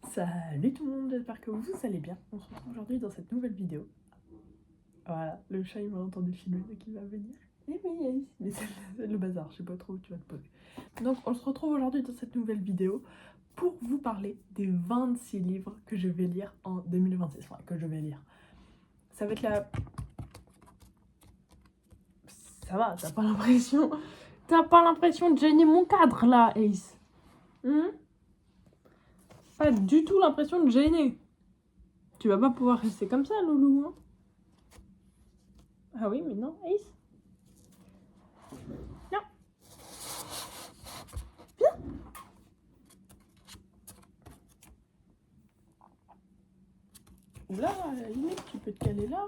Salut tout le monde, j'espère que vous allez bien. On se retrouve aujourd'hui dans cette nouvelle vidéo. Voilà, le chat il m'a entendu filmer donc il va venir. Et oui, mais c'est le bazar, je sais pas trop où tu vas te poser. Donc on se retrouve aujourd'hui dans cette nouvelle vidéo pour vous parler des 26 livres que je vais lire en 2026. Enfin, que je vais lire. Ça va être la... Ça va, t'as pas l'impression... T'as pas l'impression de gêner mon cadre là, Ace? Pas du tout l'impression de gêner. Tu vas pas pouvoir rester comme ça, loulou, hein? Ah oui, mais non, Ace. Non. Viens. Là, à la limite, tu peux te caler là.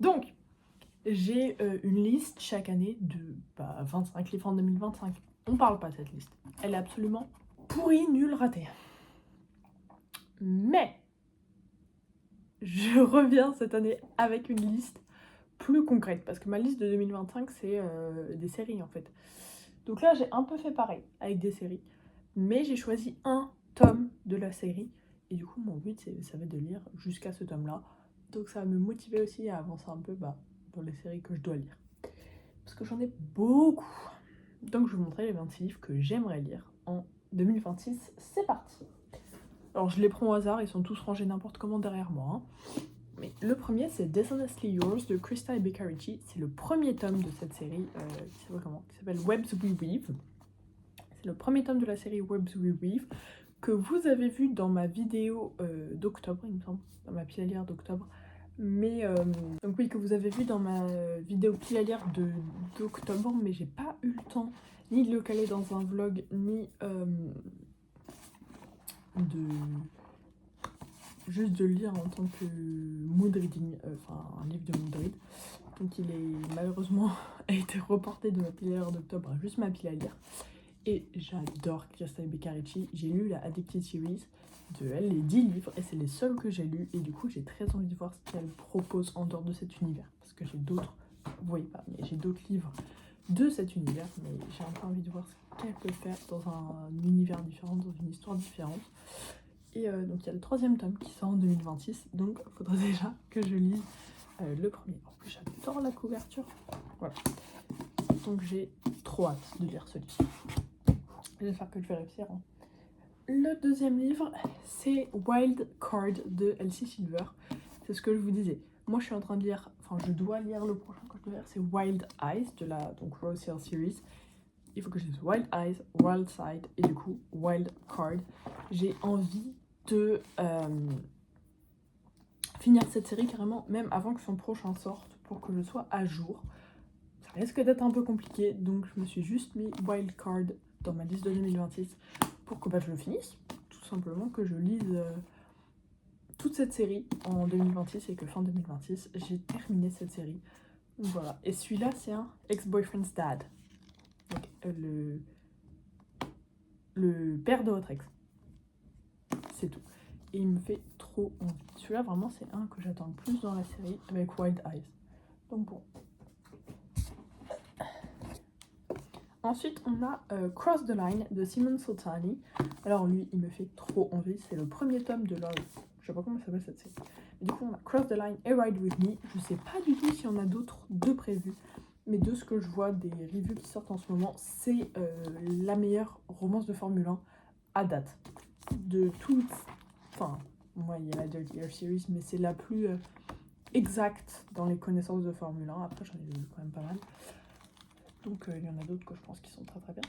Donc, j'ai une liste chaque année de 25 livres en 2025. On parle pas de cette liste. Elle est absolument pourrie, nulle, ratée. Mais, je reviens cette année avec une liste plus concrète. Parce que ma liste de 2025, c'est des séries en fait. Donc là, j'ai un peu fait pareil avec des séries. Mais j'ai choisi un tome de la série. Et du coup, mon but, ça va être de lire jusqu'à ce tome-là. Donc ça va me motiver aussi à avancer un peu dans les séries que je dois lire. Parce que j'en ai beaucoup. Donc je vais vous montrer les 26 livres que j'aimerais lire en 2026. C'est parti. Alors je les prends au hasard, ils sont tous rangés n'importe comment derrière moi. Mais le premier, c'est Dishonestly Yours de Krista Ibekarichi. C'est le premier tome de cette série qui s'appelle Webs We Weave. C'est le premier tome de la série Webs We Weave que vous avez vu dans ma vidéo d'octobre, il me semble, dans ma pile à lire d'octobre. Mais donc oui, que vous avez vu dans ma vidéo pile à lire d'octobre, mais j'ai pas eu le temps ni de le caler dans un vlog, ni juste de le lire en tant que mood reading, un livre de mood read. Donc il est malheureusement a été reporté de ma pile à lire d'octobre à juste ma pile à lire. Et j'adore Krista Ibekarichi. J'ai lu la Addicted Series de elle, les 10 livres, et c'est les seuls que j'ai lus. Et du coup, j'ai très envie de voir ce qu'elle propose en dehors de cet univers. Parce que j'ai d'autres, vous voyez pas, mais j'ai d'autres livres de cet univers. Mais j'ai un peu envie de voir ce qu'elle peut faire dans un univers différent, dans une histoire différente. Et donc, il y a le 3e tome qui sort en 2026. Donc, il faudra déjà que je lise le premier. En plus, j'adore la couverture. Voilà. Donc, j'ai trop hâte de lire ce livre. J'espère que je vais réussir. Hein. Le 2e livre, c'est Wild Card de Elsie Silver. C'est ce que je vous disais. Moi, je suis en train de lire, je dois lire le prochain que je dois lire, c'est Wild Eyes de la Rose Hill Series. Il faut que je lise Wild Eyes, Wild Side et du coup Wild Card. J'ai envie de finir cette série carrément, même avant que son prochain sorte, pour que je sois à jour. Ça risque d'être un peu compliqué, donc je me suis juste mis Wild Card dans ma liste de 2026 pour que je le finisse, tout simplement, que je lise toute cette série en 2026 et que fin 2026 j'ai terminé cette série. Donc voilà, et celui-là c'est un ex-boyfriend's dad, donc le père de votre ex, c'est tout. Et il me fait trop envie. Celui-là vraiment c'est un que j'attends le plus dans la série avec Wild Eyes. Donc bon. Ensuite, on a Cross the Line de Simon Sultani. Alors lui, il me fait trop envie. C'est le premier tome de leur... Je sais pas comment ça s'appelle cette série. Mais du coup, on a Cross the Line et Ride With Me. Je sais pas du tout s'il y en a d'autres deux prévus. Mais de ce que je vois des reviews qui sortent en ce moment, c'est la meilleure romance de Formule 1 à date. De toutes... Enfin, moi, il y a la Dirty Air Series, mais c'est la plus exacte dans les connaissances de Formule 1. Après, j'en ai lu quand même pas mal. Donc il y en a d'autres que je pense qui sont très très bien.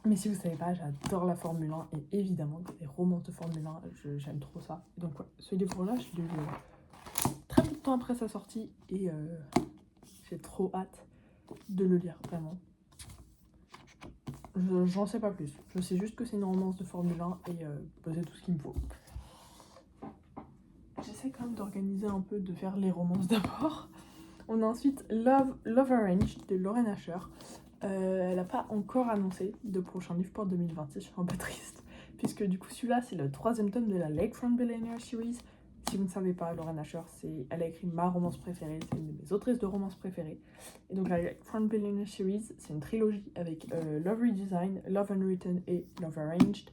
Mais si vous savez pas, j'adore la Formule 1 et évidemment les romances de Formule 1, j'aime trop ça. Donc ouais, ce livre-là, je l'ai lu très peu de temps après sa sortie et j'ai trop hâte de le lire, vraiment. J'en sais pas plus. Je sais juste que c'est une romance de Formule 1 et c'est tout ce qu'il me faut. J'essaie quand même d'organiser un peu, de faire les romances d'abord. On a ensuite Love Orange de Lauren Asher. Elle n'a pas encore annoncé de prochain livre pour 2026, je suis un peu triste. Puisque du coup celui-là c'est le 3e tome de la Lakefront Billionaire Series. Si vous ne savez pas, Lauren Asher, elle a écrit ma romance préférée, c'est une de mes autrices de romance préférées. Et donc la Front Billionaire Series, c'est une trilogie avec Love Redesign, Love Unwritten et Love Arranged.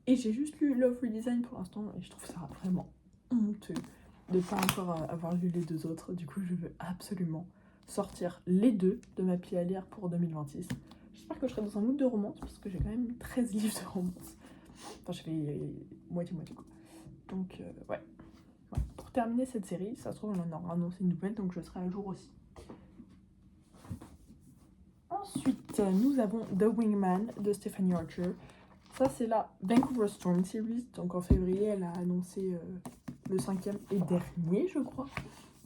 Et j'ai juste lu Love Redesign pour l'instant et je trouve ça vraiment honteux de ne pas encore avoir lu les deux autres. Du coup, je veux absolument sortir les deux de ma pile à lire pour 2026. J'espère que je serai dans un mood de romance parce que j'ai quand même 13 livres de romance. Enfin, je fais moitié-moitié quoi. Donc, ouais. Voilà. Pour terminer cette série, ça se trouve, on en aura annoncé une nouvelle, donc je serai à jour aussi. Ensuite, nous avons The Wingman de Stephanie Archer. Ça, c'est la Vancouver Storm Series. Donc, en février, elle a annoncé le 5e et dernier, je crois,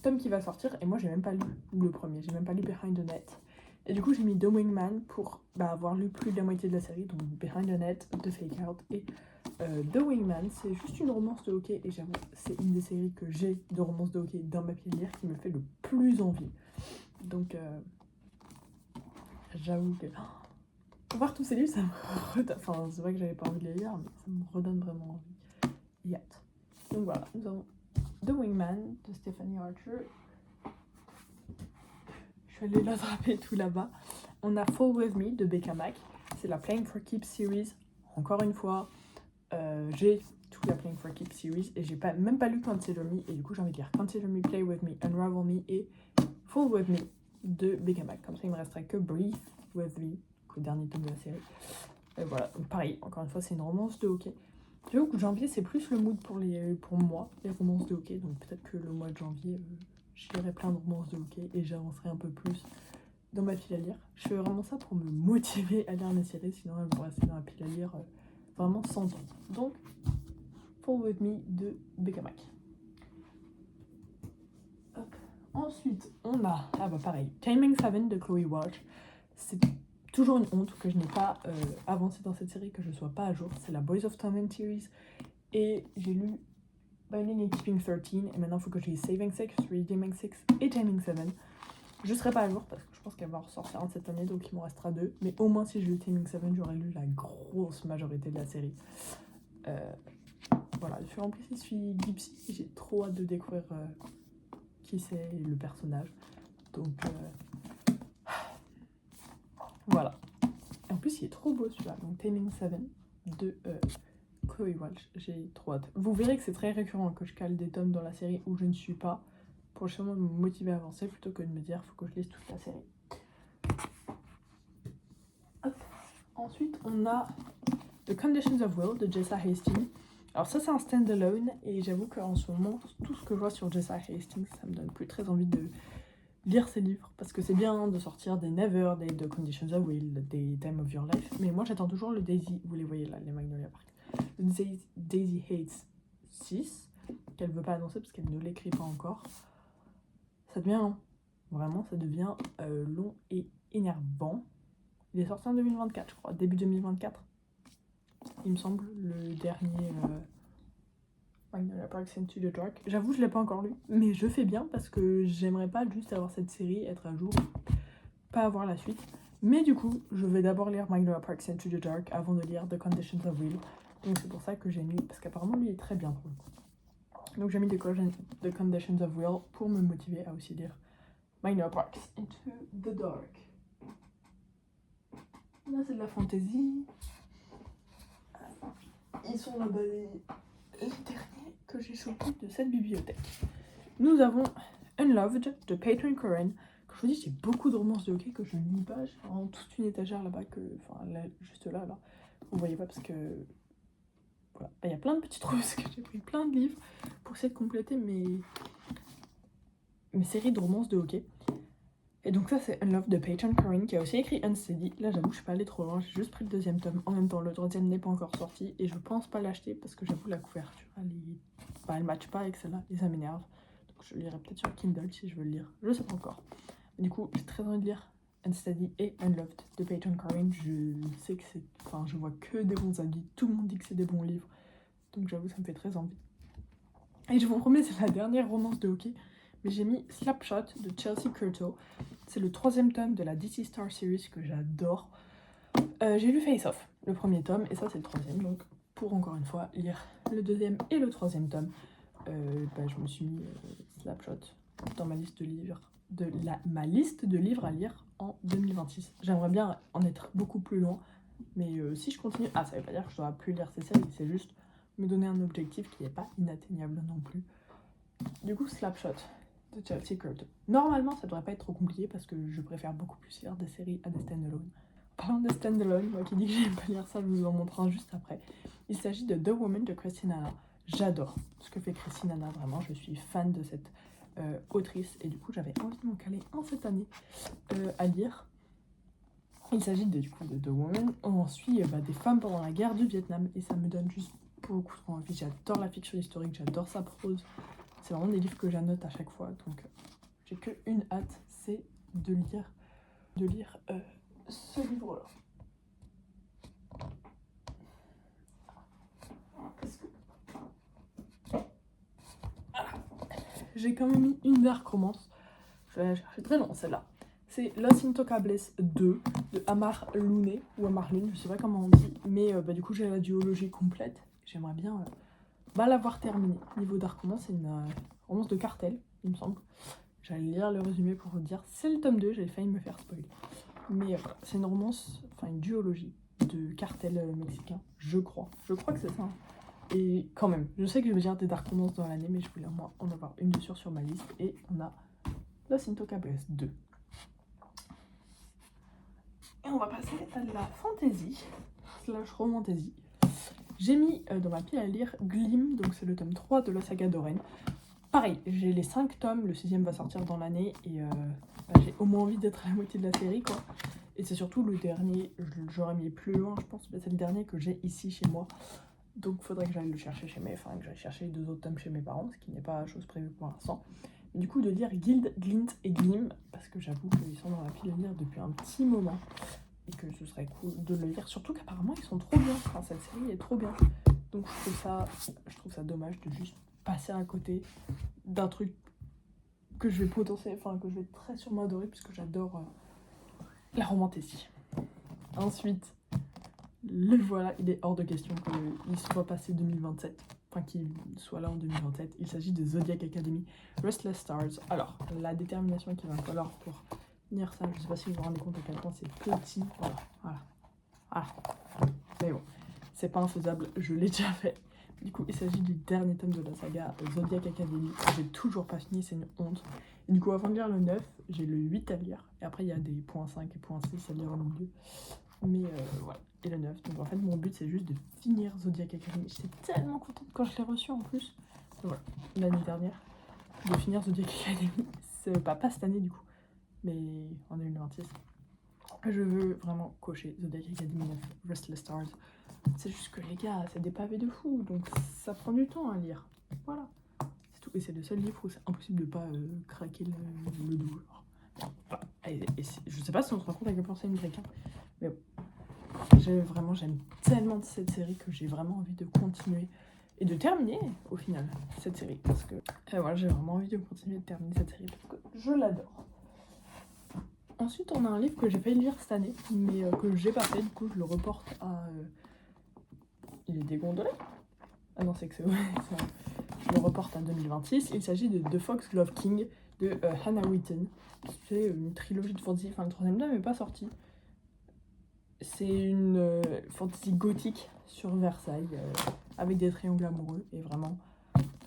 tome qui va sortir. Et moi, j'ai même pas lu le premier, j'ai même pas lu Behind the Net. Et du coup, j'ai mis The Wingman pour avoir lu plus de la moitié de la série. Donc, Behind the Net, The Fake Out et The Wingman. C'est juste une romance de hockey. Et j'avoue, c'est une des séries que j'ai de romance de hockey dans ma pile à lire qui me fait le plus envie. Donc, j'avoue que voir tous ces livres, ça me redonne... Enfin, c'est vrai que j'avais pas envie de les lire, mais ça me redonne vraiment envie. Yet. Donc voilà, nous avons The Wingman de Stephanie Archer. Je suis allée l'attraper tout là-bas. On a Fall With Me de Becca Mack. C'est la Playing for Keeps series. Encore une fois, j'ai toute la Playing for Keeps series et j'ai même pas lu Consider Me. Et du coup, j'ai envie de lire Consider Me, Play With Me, Unravel Me et Fall With Me de Becca Mack. Comme ça, il me resterait que Breathe With Me, le dernier tome de la série. Et voilà, donc pareil, encore une fois, c'est une romance de hockey. J'avoue que janvier, c'est plus le mood pour moi, les romances de hockey. Donc peut-être que le mois de janvier, je lirai plein de romances de hockey et j'avancerai un peu plus dans ma pile à lire. Je fais vraiment ça pour me motiver à lire mes séries, sinon elles vont rester dans la pile à lire vraiment sans temps. Donc, Fall With Me de Becca Mack. Ensuite, on a, pareil, Taming Seven de Chloe Walsh. C'est toujours une honte que je n'ai pas avancé dans cette série, que je ne sois pas à jour. C'est la Boys of Torment series. Et j'ai lu Binding and Keeping 13. Et maintenant, il faut que je lise Saving Six, Redeeming Six et Taming Seven. Je ne serai pas à jour parce que je pense qu'elle va ressortir en cette année, donc il m'en restera 2. Mais au moins, si j'ai lu Taming Seven, j'aurais lu la grosse majorité de la série. Voilà, je suis en plus, je suis Gypsy et j'ai trop hâte de découvrir qui c'est le personnage. Donc, voilà. En plus, il est trop beau celui-là. Donc, Taming Seven de Chloe Walsh. J'ai trop hâte. Vous verrez que c'est très récurrent que je cale des tomes dans la série où je ne suis pas pour justement me motiver à avancer plutôt que de me dire faut que je lise toute la série. Hop. Ensuite, on a The Conditions of Will de Jessa Hastings. Alors ça, c'est un stand-alone et j'avoue qu'en ce moment, tout ce que je vois sur Jessa Hastings, ça me donne plus très envie de lire ses livres, parce que c'est bien de sortir des Never, des The Conditions of Will, des Time of Your Life, mais moi j'attends toujours le Daisy, vous les voyez là, les Magnolia Park, le Daisy Hates 6, qu'elle veut pas annoncer parce qu'elle ne l'écrit pas encore. Ça devient long, vraiment ça devient long et énervant. Il est sorti en 2024 je crois, début 2024, il me semble, le dernier Magnolia Park Into the Dark. J'avoue, je l'ai pas encore lu, mais je fais bien parce que j'aimerais pas juste avoir cette série, être à jour, pas avoir la suite. Mais du coup, je vais d'abord lire Magnolia Park Into the Dark avant de lire The Conditions of Will. Donc c'est pour ça que j'ai mis, parce qu'apparemment lui est très bien pour le coup. Donc j'ai mis The Conditions of Will pour me motiver à aussi lire Magnolia Park Into the Dark. Là c'est de la fantasy. Ils sont là-bas les derniers que j'ai chopés de cette bibliothèque. Nous avons Unloved de Peyton Curran. Comme je vous dis, j'ai beaucoup de romances de hockey que je ne lis pas. J'ai vraiment toute une étagère là-bas, enfin là, juste là. Vous voyez pas parce que voilà, il y a plein de petits trous parce que j'ai pris plein de livres pour essayer de compléter mes séries de romances de hockey. Et donc ça c'est Unloved de Peyton Curran qui a aussi écrit Unsteady. Là j'avoue je suis pas allée trop loin, j'ai juste pris le 2e tome. En même temps le 3e n'est pas encore sorti et je pense pas l'acheter parce que j'avoue la couverture elle match pas avec celle-là et ça m'énerve. Donc je lirai peut-être sur Kindle si je veux le lire, je sais pas encore. Mais du coup j'ai très envie de lire Unsteady et Unloved de Peyton Curran. Je sais que c'est... Enfin je vois que des bons avis, tout le monde dit que c'est des bons livres. Donc j'avoue ça me fait très envie. Et je vous promets c'est la dernière romance de hockey. Mais j'ai mis Slapshot de Chelsea Curto. C'est le 3e tome de la DC Star Series que j'adore. J'ai lu Face Off, le 1er tome, et ça c'est le 3e. Donc pour encore une fois lire le 2e et le 3e tome je me suis mis Slapshot dans ma liste de livres, ma liste de livres à lire en 2026. J'aimerais bien en être beaucoup plus loin, mais si je continue... Ah, ça veut pas dire que je dois plus lire ces séries, c'est juste me donner un objectif qui n'est pas inatteignable non plus. Du coup, Slapshot de Chelsea Curtin. Normalement, ça devrait pas être trop compliqué parce que je préfère beaucoup plus lire des séries à des stand-alone. Parlant de stand-alone, moi qui dis que j'aime pas lire ça, je vous en montre un juste après. Il s'agit de The Woman de Christine Hanna. J'adore ce que fait Christine Hanna, vraiment, je suis fan de cette autrice et du coup j'avais envie de m'en caler en cette année à lire. Il s'agit de The Woman, où on suit des femmes pendant la guerre du Vietnam et ça me donne juste beaucoup trop envie. J'adore la fiction historique, j'adore sa prose. C'est vraiment des livres que j'annote à chaque fois, donc j'ai que une hâte, c'est de lire ce livre-là. J'ai quand même mis une dark romance. Je vais la chercher très loin celle-là. C'est Los Intocables 2 de Amar Lune, ou Amar Lune, je sais pas comment on dit, mais du coup j'ai la duologie complète. J'aimerais bien l'avoir terminée. Niveau dark romance, c'est une romance de cartel, il me semble. J'allais lire le résumé pour vous dire, c'est le tome 2, j'avais failli me faire spoiler. Mais c'est une romance, enfin une duologie de cartel mexicain, je crois. Je crois que c'est ça. Et quand même, je sais que je vais lire des dark romances dans l'année, mais je voulais au moins en avoir une de sûre sur ma liste. Et on a Los Intocables 2. Et on va passer à la fantasy, / romantasy. J'ai mis dans ma pile à lire Glim, donc c'est le tome 3 de la saga d'Oren. Pareil, j'ai les 5 tomes, le 6ème va sortir dans l'année, et j'ai au moins envie d'être à la moitié de la série, quoi. Et c'est surtout le dernier, j'aurais mis plus loin, je pense, mais c'est le dernier que j'ai ici chez moi. Donc il faudrait que j'aille le chercher que j'aille chercher les 2 autres tomes chez mes parents, ce qui n'est pas chose prévue pour l'instant. Du coup, de lire Guild, Glint et Glim, parce que j'avoue qu'ils sont dans la pile à lire depuis un petit moment, et que ce serait cool de le lire, surtout qu'apparemment ils sont trop bien, enfin cette série est trop bien. Donc je trouve ça dommage de juste passer à côté d'un truc que je vais que je vais très sûrement adorer, puisque j'adore la romantasy. Ensuite, le voilà, il est hors de question qu'il soit passé 2027, enfin qu'il soit là en 2027. Il s'agit de Zodiac Academy, Restless Stars. Alors, la détermination qu'il va falloir pour lire ça, je sais pas si vous vous rendez compte à quel point c'est petit, voilà. Mais bon, c'est pas infaisable, je l'ai déjà fait. Du coup, il s'agit du dernier tome de la saga Zodiac Academy. J'ai toujours pas fini, c'est une honte. Et du coup, avant de lire le 9, j'ai le 8 à lire. Et après, il y a des points 5 et points 6 à lire au milieu. Mais voilà, et le 9. Donc en fait, mon but, c'est juste de finir Zodiac Academy. J'étais tellement contente quand je l'ai reçu en plus. Donc voilà, l'année dernière, de finir Zodiac Academy. C'est pas cette année du coup, mais en 2026. Je veux vraiment cocher Zodiac Academy 9, Restless Stars. C'est juste que les gars, c'est des pavés de fou, donc ça prend du temps à lire. Voilà, c'est tout. Et c'est le seul livre où c'est impossible de pas craquer le dos. Je sais pas si on se rend compte à quel point c'est une brique, hein. Mais bon, j'aime tellement cette série que j'ai vraiment envie de continuer et de terminer au final cette série, parce que voilà, j'ai vraiment envie de continuer de terminer cette série parce que je l'adore. Ensuite, on a un livre que j'ai failli lire cette année, mais que j'ai pas fait, du coup je le reporte à... Il est dégondolé ? Ah non, c'est que c'est vrai. Je le reporte à 2026. Il s'agit de The Foxglove King de Hannah Whitten. C'est une trilogie de fantasy, enfin le 3ème tome n'est pas sorti. C'est une fantasy gothique sur Versailles, avec des triangles amoureux, et vraiment,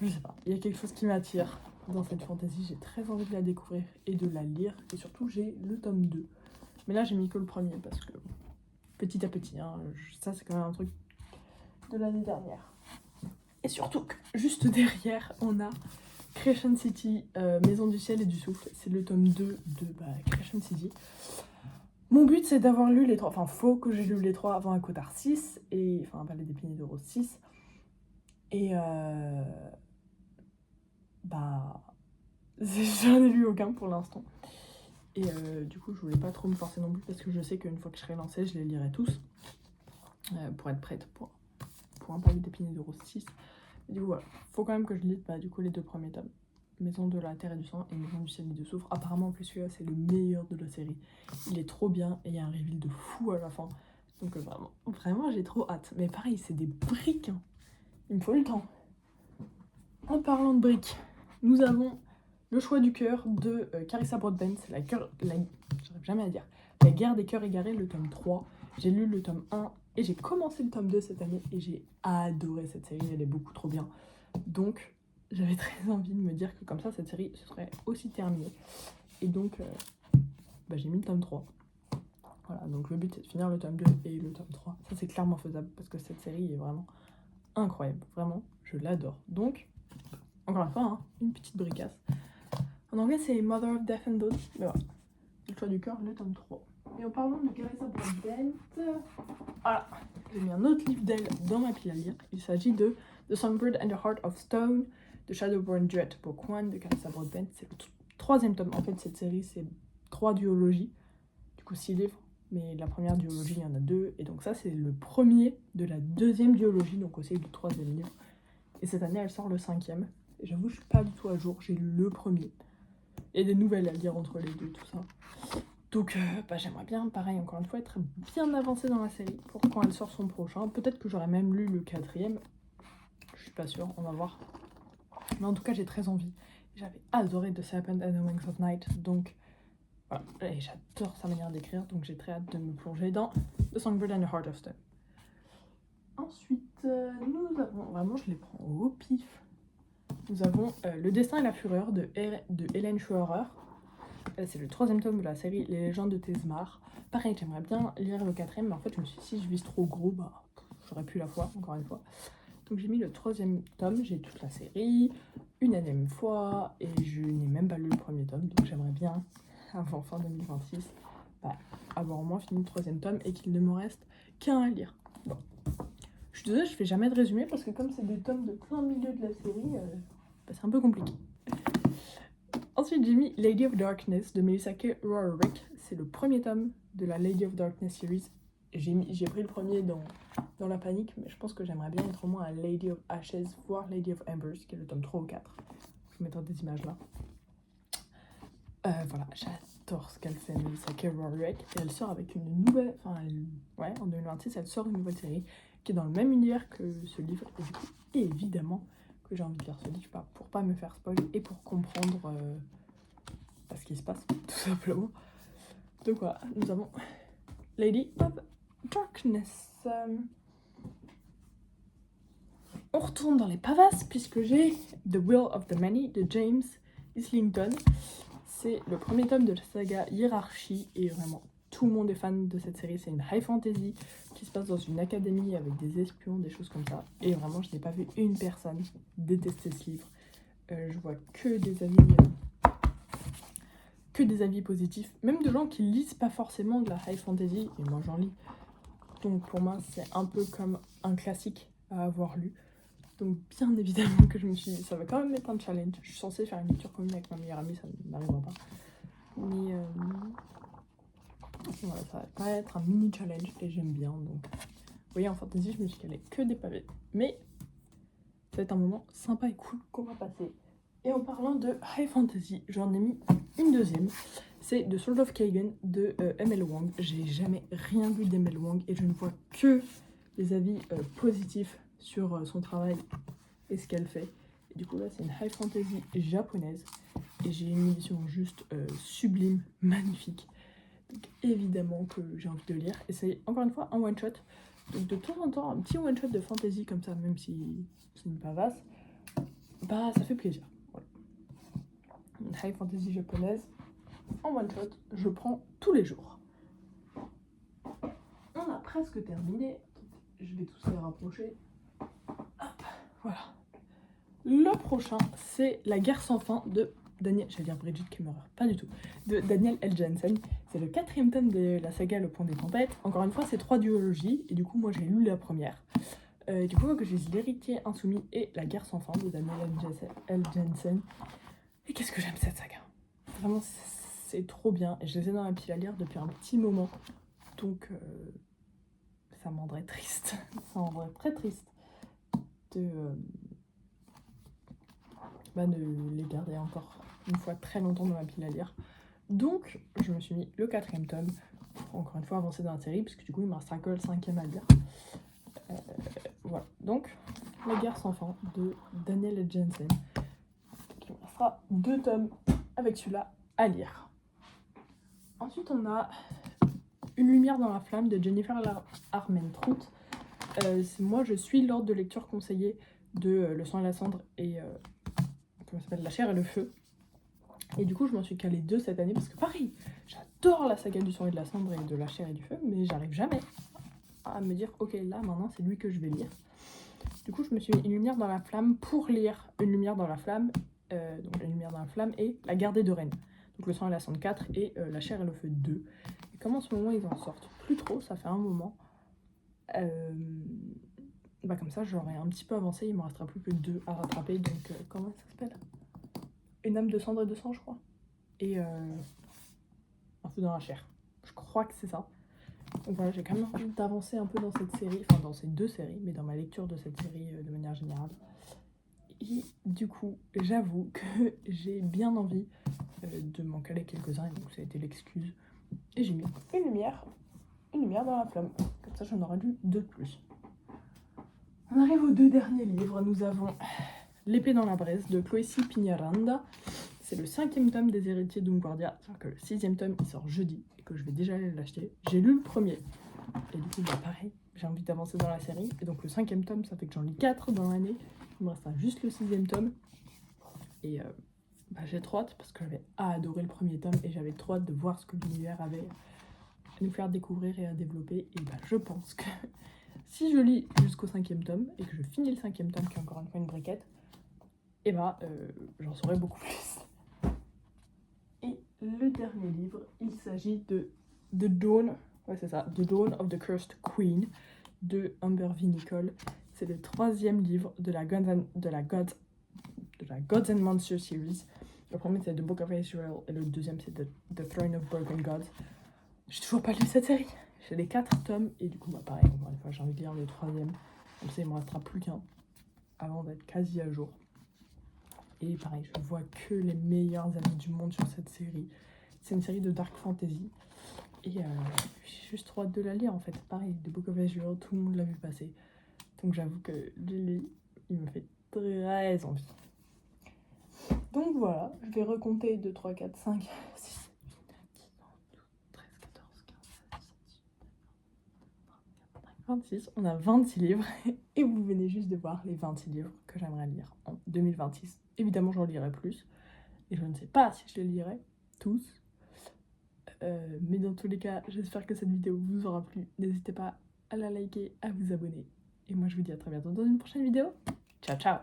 je sais pas, il y a quelque chose qui m'attire dans cette fantasy, j'ai très envie de la découvrir et de la lire, et surtout j'ai le tome 2. Mais là j'ai mis que le premier, parce que petit à petit, hein, ça c'est quand même un truc de l'année dernière. Et surtout, juste derrière, on a Crescent City, Maison du ciel et du souffle, c'est le tome 2 de Crescent City. Mon but, c'est d'avoir lu les 3, enfin, faut que j'ai lu les 3 avant un Cotard 6, et enfin, Palais d'Épinay de Rose 6. Et j'en ai lu aucun pour l'instant. Et du coup, je voulais pas trop me forcer non plus, parce que je sais qu'une fois que je serai lancée, je les lirai tous, pour être prête pour un Palais d'Épinay de Rose 6. Et du coup, voilà, faut quand même que je lise du coup les 2 premiers tomes. Maison de la Terre et du Sang et Maison du ciel et du souffle. Apparemment, en plus, celui-là, c'est le meilleur de la série. Il est trop bien et il y a un reveal de fou à la fin. Donc vraiment, j'ai trop hâte. Mais pareil, c'est des briques, hein. Il me faut le temps. En parlant de briques, nous avons le choix du cœur de Carissa Broadbent, j'arrive jamais à dire, La guerre des cœurs égarés, le tome 3. J'ai lu le tome 1 et j'ai commencé le tome 2 cette année et j'ai adoré cette série, elle est beaucoup trop bien. Donc j'avais très envie de me dire que comme ça cette série se serait aussi terminée. Et donc j'ai mis le tome 3. Voilà, donc le but c'est de finir le tome 2 et le tome 3. Ça c'est clairement faisable parce que cette série est vraiment incroyable. Vraiment, je l'adore. Donc, encore une fois, hein, une petite bricasse. En anglais c'est Mother of Death and Dawn. Mais voilà, le choix du cœur, le tome 3. Et en parlant de Carissa Broadbent, voilà, j'ai mis un autre livre d'elle dans ma pile à lire. Il s'agit de The Songbird and the Heart of Stone, de Shadowborn Duet, Book 1 de Carissa Broadbent. C'est le troisième tome. En fait, cette série, c'est 3 duologies, du coup 6 livres. Mais la première duologie, il y en a 2. Et donc ça, c'est le premier de la deuxième duologie, donc aussi du troisième livre. Et cette année, elle sort le 5e. Et j'avoue, je suis pas du tout à jour. J'ai lu le premier. Il y a des nouvelles à lire entre les deux, tout ça. Donc j'aimerais bien, pareil, encore une fois, être bien avancée dans la série pour quand elle sort son prochain. Peut-être que j'aurais même lu le 4e. Je suis pas sûre, on va voir. Mais en tout cas, j'ai très envie. J'avais adoré The Serpent and the Wings of Night. Donc voilà, et j'adore sa manière d'écrire. Donc j'ai très hâte de me plonger dans The Songbird and the Heart of Stone. Ensuite, nous avons, vraiment je les prends au pif. Nous avons Le Destin et la Fureur de Hélène Scheurer. C'est le 3e tome de la série Les Légendes de Tezmar. Pareil, j'aimerais bien lire le 4e, mais en fait je me suis dit si je vise trop gros, j'aurais pu la fois, encore une fois. Donc j'ai mis le 3e tome, j'ai toute la série, une énième fois, et je n'ai même pas lu le 1er tome, donc j'aimerais bien, avant fin 2026, avoir au moins fini le 3e tome et qu'il ne me reste qu'un à lire. Bon. Je suis désolée, je fais jamais de résumé parce que comme c'est des tomes de plein milieu de la série, c'est un peu compliqué. Ensuite, j'ai mis Lady of Darkness de Melissa K. Rorick. C'est le 1er tome de la Lady of Darkness series. J'ai pris le premier dans la panique, mais je pense que j'aimerais bien être au moins à Lady of Ashes, voire Lady of Embers, qui est le tome 3 ou 4. Je vous mettrai des images là. Voilà, j'adore ce qu'elle fait, Melissa K. Rorick. Et elle sort avec une nouvelle... en 2026, elle sort une nouvelle série qui est dans le même univers que ce livre. Et du coup, évidemment que j'ai envie de lire ce livre, pour pas me faire spoil et pour comprendre ce qui se passe, tout simplement. Donc voilà, nous avons Lady of Darkness. On retourne dans les pavasses puisque j'ai The Will of the Many de James Islington. C'est le 1er tome de la saga Hiérarchie et vraiment tout le monde est fan de cette série. C'est une high fantasy qui se passe dans une académie avec des espions, des choses comme ça. Et vraiment, je n'ai pas vu une personne détester ce livre. Je vois que des avis positifs, même de gens qui lisent pas forcément de la high fantasy, et moi j'en lis. Donc pour moi, c'est un peu comme un classique à avoir lu. Donc bien évidemment que je me suis dit, ça va quand même être un challenge. Je suis censée faire une lecture commune avec ma meilleure amie, ça n'arrivera pas. Mais voilà, ça va pas être un mini challenge et j'aime bien. Donc vous voyez, en fantasy, je me suis calée que des pavés. Mais ça va être un moment sympa et cool qu'on va passer. Et en parlant de high fantasy, j'en ai mis une deuxième. C'est The Sword of Kagan de M.L. Wang. J'ai jamais rien vu d'M.L. Wang et je ne vois que des avis positifs sur son travail et ce qu'elle fait. Et du coup là, c'est une high fantasy japonaise et j'ai une édition juste sublime, magnifique. Donc évidemment que j'ai envie de lire. Et c'est encore une fois un one shot. Donc de temps en temps, un petit one shot de fantasy comme ça, même si c'est une pavasse, ça fait plaisir. Voilà. Une high fantasy japonaise en one shot, je prends tous les jours. On a presque terminé. Je vais tous les rapprocher. Hop, voilà. Le prochain, c'est La guerre sans fin de Daniel, j'allais dire Bridget Kemmerer, pas du tout, de Daniel L. Jensen. C'est le 4e tome de la saga Le Pont des Tempêtes. Encore une fois, c'est 3 duologies, et du coup, moi j'ai lu la première. Du coup, que j'ai L'Héritier Insoumis et La guerre sans fin de Daniel L. Jensen. Et qu'est-ce que j'aime cette saga. Vraiment, c'est trop bien, et je les ai dans ma pile à lire depuis un petit moment. Donc, ça me rendrait triste, ça me rendrait très triste de les garder encore une fois très longtemps dans ma pile à lire. Donc je me suis mis le 4e tome pour encore une fois avancer dans la série, puisque du coup il me reste que le 5e à lire. Voilà, donc La guerre sans fin de Daniel Jensen. Il me restera 2 tomes avec celui-là à lire. Ensuite, on a Une lumière dans la flamme de Jennifer Armentrout. Moi, je suis l'ordre de lecture conseillé de Le sang et la cendre et comment ça s'appelle, La chair et le feu. Et du coup, je m'en suis calée 2 cette année parce que pareil, j'adore la saga du sang et de la cendre et de La chair et du feu, mais j'arrive jamais à me dire ok, là maintenant c'est lui que je vais lire. Du coup, je me suis mis Une lumière dans la flamme pour lire Une lumière dans la flamme, donc Une lumière dans la flamme et La garde de Rennes. Donc Le sang et la cendre 4 et La chair et le feu 2. Et comme en ce moment ils en sortent plus trop, ça fait un moment. Comme ça j'aurai un petit peu avancé, il me restera plus que 2 à rattraper. Donc comment ça s'appelle, Une âme de cendre et de sang, je crois. Et Un feu dans la chair. Je crois que c'est ça. Donc voilà, j'ai quand même envie d'avancer un peu dans cette série, enfin dans ces 2 séries, mais dans ma lecture de cette série de manière générale. Et du coup, j'avoue que j'ai bien envie de m'en caler quelques-uns, et donc ça a été l'excuse. Et j'ai mis une lumière dans la flamme. Comme ça, j'en aurais lu 2 de plus. On arrive aux 2 derniers livres. Nous avons L'épée dans la braise de Cloécie Pignaranda. C'est le 5e tome des Héritiers d'Ungwardia. C'est-à-dire que le 6e tome, il sort jeudi et que je vais déjà aller l'acheter. J'ai lu le premier. Et du coup, pareil, j'ai envie d'avancer dans la série. Et donc le 5e tome, ça fait que j'en lis 4 dans l'année. Il me restera juste le 6e tome. Et j'ai trop hâte parce que j'avais adoré le premier tome et j'avais trop hâte de voir ce que l'univers avait à nous faire découvrir et à développer. Et je pense que si je lis jusqu'au 5e tome et que je finis le 5e tome, qui est encore une fois une briquette, et j'en saurai beaucoup plus. Et le dernier livre, il s'agit de The Dawn of the Cursed Queen de Amber V. Nicole. C'est le 3e livre de la Gods and Monsters series. Le premier c'est The Book of Israel et le 2e c'est The Throne of Broken Gods. J'ai toujours pas lu cette série. J'ai les 4 tomes et du coup pareil, encore une fois j'ai envie de lire le 3e. Comme ça il me restera plus qu'un avant d'être quasi à jour. Et pareil, je vois que les meilleurs amis du monde sur cette série. C'est une série de dark fantasy. Et j'ai juste trop hâte de la lire en fait. Pareil, The Book of Israel, tout le monde l'a vu passer. Donc j'avoue que Lily, il me fait très envie. Donc voilà, je vais recompter 2, 3, 4, 5, 6, 7, 8, 9, 10, 11, 12, 13, 14, 15, 16, 17, 26. On a 26 livres. Et vous venez juste de voir les 26 livres que j'aimerais lire en 2026. Évidemment, j'en lirai plus. Et je ne sais pas si je les lirai tous. Mais dans tous les cas, j'espère que cette vidéo vous aura plu. N'hésitez pas à la liker, à vous abonner. Et moi, je vous dis à très bientôt dans une prochaine vidéo. Ciao, ciao!